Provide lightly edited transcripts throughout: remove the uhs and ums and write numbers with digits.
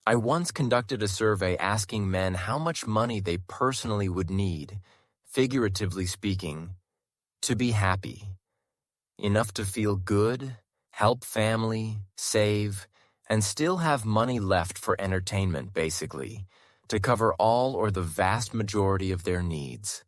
I once conducted a survey asking men how much money they personally would need, figuratively speaking, to be happy. Enough to feel good, help family, save, and still have money left for entertainment, basically, to cover all or the vast majority of their needs.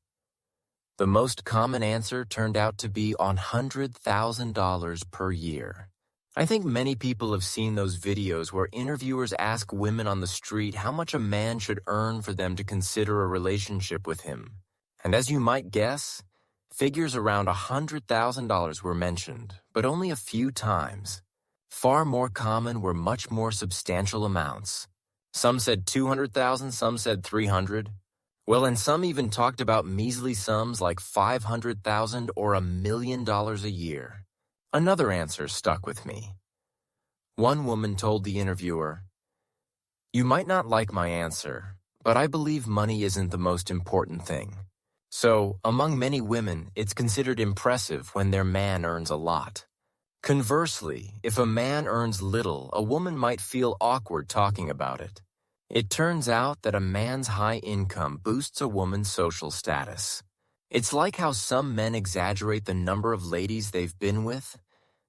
The most common answer turned out to be $100,000 per year. I think many people have seen those videos where interviewers ask women on the street how much a man should earn for them to consider a relationship with him. And as you might guess, figures around $100,000 were mentioned, but only a few times. Far more common were much more substantial amounts. Some said 200,000, some said 300. Well, and some even talked about measly sums like 500,000 or $1 million a year. Another answer stuck with me. One woman told the interviewer, "You might not like my answer, but I believe money isn't the most important thing. So, among many women, it's considered impressive when their man earns a lot. Conversely, if a man earns little, a woman might feel awkward talking about it. It turns out that a man's high income boosts a woman's social status. It's like how some men exaggerate the number of ladies they've been with.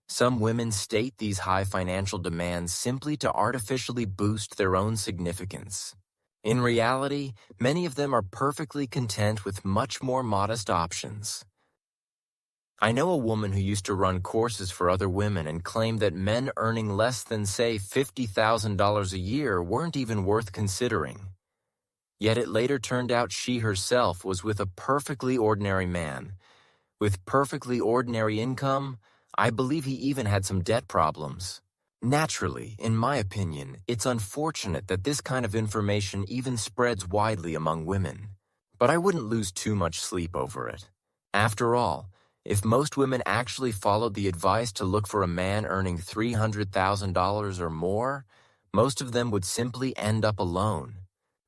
Some women state these high financial demands simply to artificially boost their own significance. In reality, many of them are perfectly content with much more modest options. I know a woman who used to run courses for other women and claimed that men earning less than, say, $50,000 a year weren't even worth considering. Yet it later turned out she herself was with a perfectly ordinary man. With perfectly ordinary income, I believe he even had some debt problems. Naturally, in my opinion, it's unfortunate that this kind of information even spreads widely among women. But I wouldn't lose too much sleep over it. After all, if most women actually followed the advice to look for a man earning $300,000 or more, most of them would simply end up alone.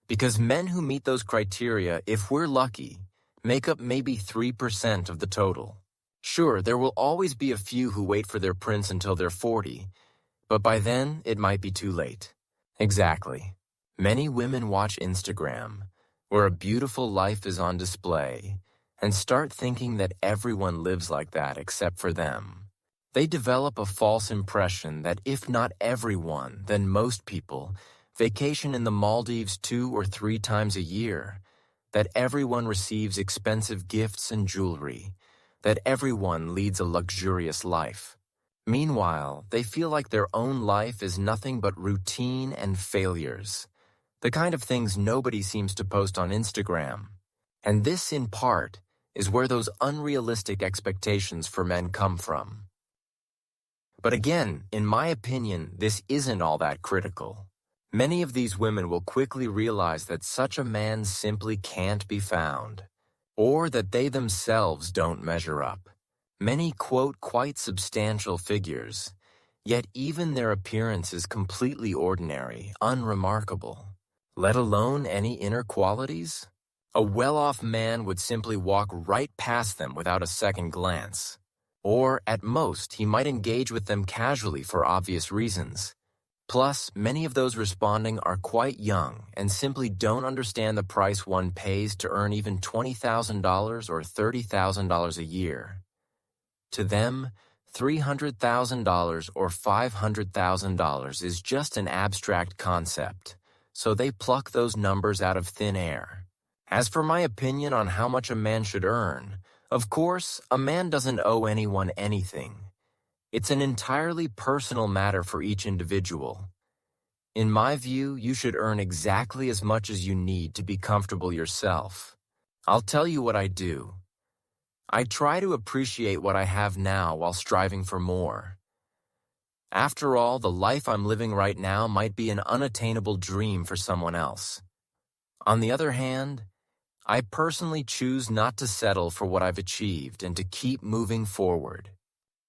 Because men who meet those criteria, if we're lucky, make up maybe 3% of the total. Sure, there will always be a few who wait for their prince until they're 40, but by then it might be too late. Exactly. Many women watch Instagram, where a beautiful life is on display, and start thinking that everyone lives like that except for them. They develop a false impression that if not everyone, then most people vacation in the Maldives 2 or 3 times a year, that everyone receives expensive gifts and jewelry, that everyone leads a luxurious life. Meanwhile, they feel like their own life is nothing but routine and failures, the kind of things nobody seems to post on Instagram. And this, in part, is where those unrealistic expectations for men come from. But again, in my opinion, this isn't all that critical. Many of these women will quickly realize that such a man simply can't be found, or that they themselves don't measure up. Many quote quite substantial figures, yet even their appearance is completely ordinary, unremarkable, let alone any inner qualities. A well-off man would simply walk right past them without a second glance. Or, at most, he might engage with them casually for obvious reasons. Plus, many of those responding are quite young and simply don't understand the price one pays to earn even $20,000 or $30,000 a year. To them, $300,000 or $500,000 is just an abstract concept, so they pluck those numbers out of thin air. As for my opinion on how much a man should earn, of course, a man doesn't owe anyone anything. It's an entirely personal matter for each individual. In my view, you should earn exactly as much as you need to be comfortable yourself. I'll tell you what I do. I try to appreciate what I have now while striving for more. After all, the life I'm living right now might be an unattainable dream for someone else. On the other hand, I personally choose not to settle for what I've achieved and to keep moving forward.